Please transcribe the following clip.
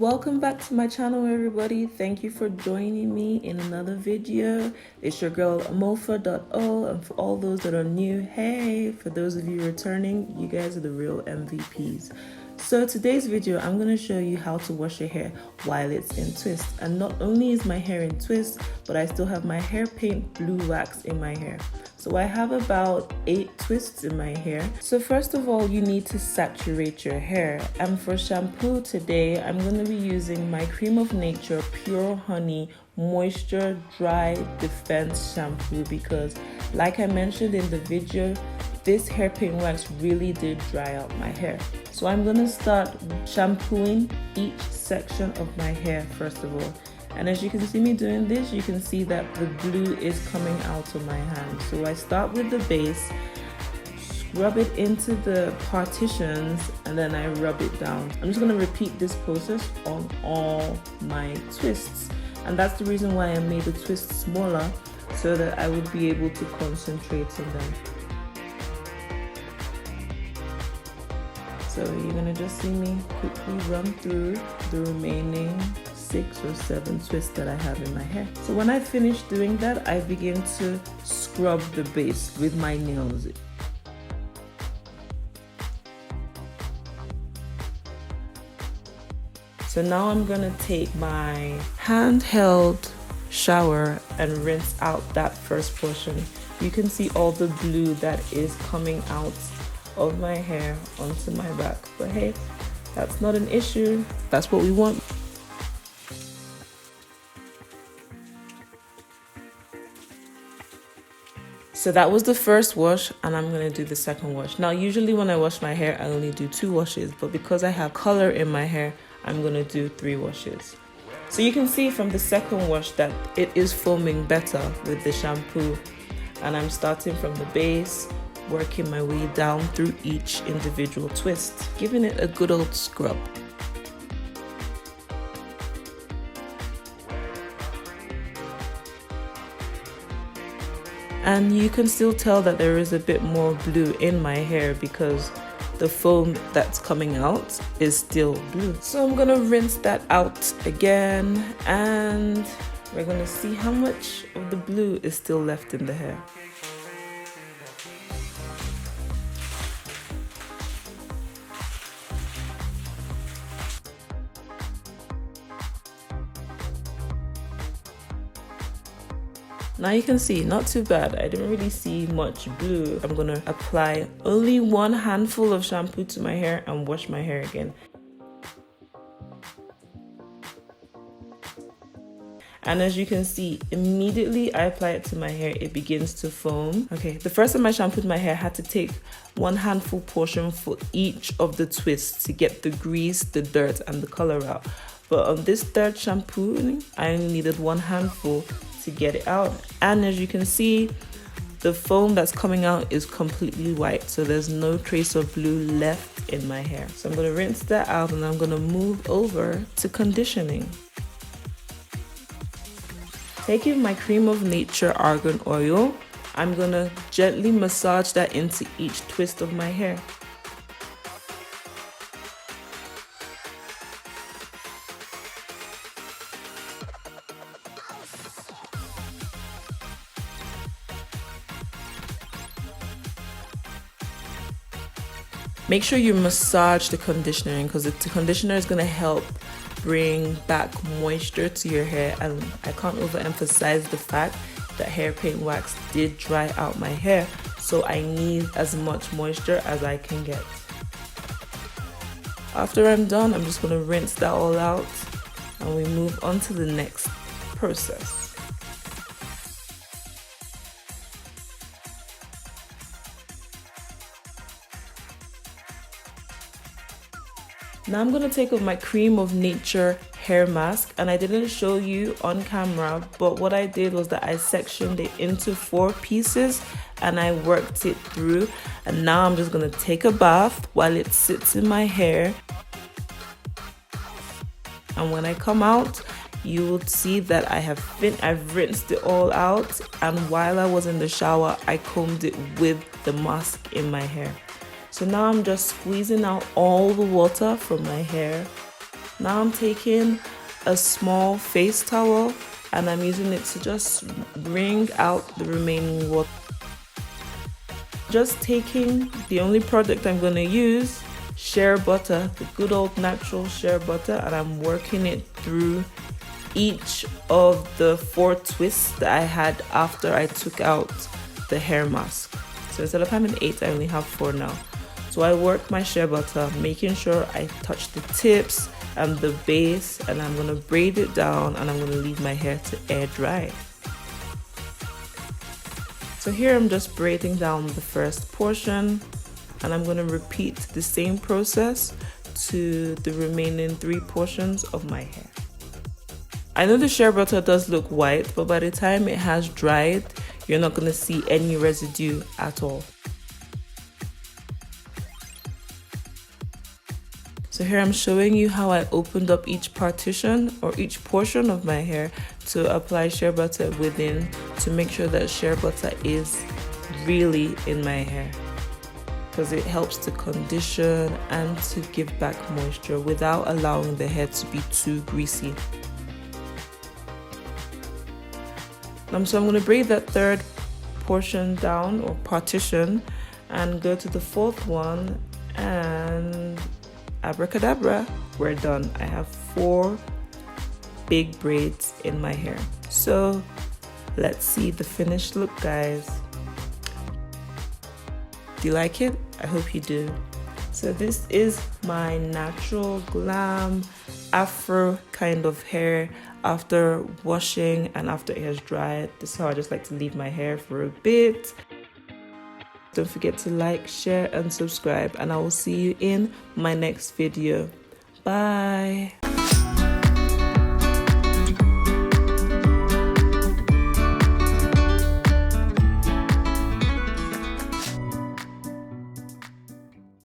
Welcome back to my channel, everybody. Thank you for joining me in another video. It's your girl Amofa.o, and for all those that are new, hey, for those of you returning, you guys are the real MVPs. So today's video, I'm going to show you how to wash your hair while it's in twist. And not only is my hair in twist, but I still have my hair paint blue wax in my hair. So I have about 8 twists in my hair. So first of all, you need to saturate your hair. And for shampoo today, I'm going to be using my Cream of Nature Pure Honey Moisture Dry Defense Shampoo because, like I mentioned in the video, this hair paint wax really did dry out my hair. So I'm going to start shampooing each section of my hair first of all. And as you can see me doing this, you can see that the blue is coming out of my hand. So I start with the base, scrub it into the partitions, and then I rub it down. I'm just going to repeat this process on all my twists. And that's the reason why I made the twists smaller, so that I would be able to concentrate on them. So you're going to just see me quickly run through the remaining 6 or 7 twists that I have in my hair. So when I finish doing that, I begin to scrub the base with my nails. So now I'm gonna take my handheld shower and rinse out that first portion. You can see all the blue that is coming out of my hair onto my back. But hey, that's not an issue. That's what we want. So that was the first wash, and I'm going to do the second wash. Now, usually when I wash my hair, I only do 2 washes, but because I have color in my hair, I'm going to do 3 washes. So you can see from the second wash that it is foaming better with the shampoo, and I'm starting from the base, working my way down through each individual twist, giving it a good old scrub. And you can still tell that there is a bit more blue in my hair because the foam that's coming out is still blue. So I'm gonna rinse that out again, and we're gonna see how much of the blue is still left in the hair. Now you can see, not too bad. I didn't really see much blue. I'm gonna apply only 1 handful of shampoo to my hair and wash my hair again. And as you can see, immediately I apply it to my hair, it begins to foam. Okay, the first time I shampooed my hair, I had to take 1 handful portion for each of the twists to get the grease, the dirt, and the color out. But on this third shampoo, I only needed 1 handful to get it out. And as you can see, the foam that's coming out is completely white, so there's no trace of blue left in my hair. So I'm going to rinse that out, and I'm going to move over to conditioning. Taking my Cream of Nature Argan Oil, I'm going to gently massage that into each twist of my hair. Make sure you massage the conditioner because the conditioner is going to help bring back moisture to your hair, and I can't overemphasize the fact that hair paint wax did dry out my hair, so I need as much moisture as I can get. After I'm done, I'm just going to rinse that all out and we move on to the next process. Now I'm going to take off my Cream of Nature hair mask, and I didn't show you on camera, but what I did was that I sectioned it into 4 pieces and I worked it through, and now I'm just going to take a bath while it sits in my hair. And when I come out, you will see that I've rinsed it all out, and while I was in the shower, I combed it with the mask in my hair. So now I'm just squeezing out all the water from my hair Now I'm taking a small face towel and I'm using it to just wring out the remaining water. Just taking the only product I'm going to use, shea butter, the good old natural shea butter, and I'm working it through each of the 4 twists that I had after I took out the hair mask. So instead of having 8, I only have 4 now. So I work my shea butter, making sure I touch the tips and the base, and I'm going to braid it down and I'm going to leave my hair to air dry. So here I'm just braiding down the first portion, and I'm going to repeat the same process to the remaining 3 portions of my hair. I know the shea butter does look white, but by the time it has dried, you're not going to see any residue at all. So here I'm showing you how I opened up each partition or each portion of my hair to apply shea butter within, to make sure that shea butter is really in my hair, because it helps to condition and to give back moisture without allowing the hair to be too greasy. So I'm going to braid that 3rd portion down or partition and go to the 4th one, and abracadabra, we're done. I have 4 big braids in my hair. So let's see the finished look, guys. Do you like it? I hope you do. So this is my natural glam afro kind of hair after washing and after it has dried. This is how I just like to leave my hair for a bit. Don't forget to like, share, and subscribe, and I will see you in my next video. Bye.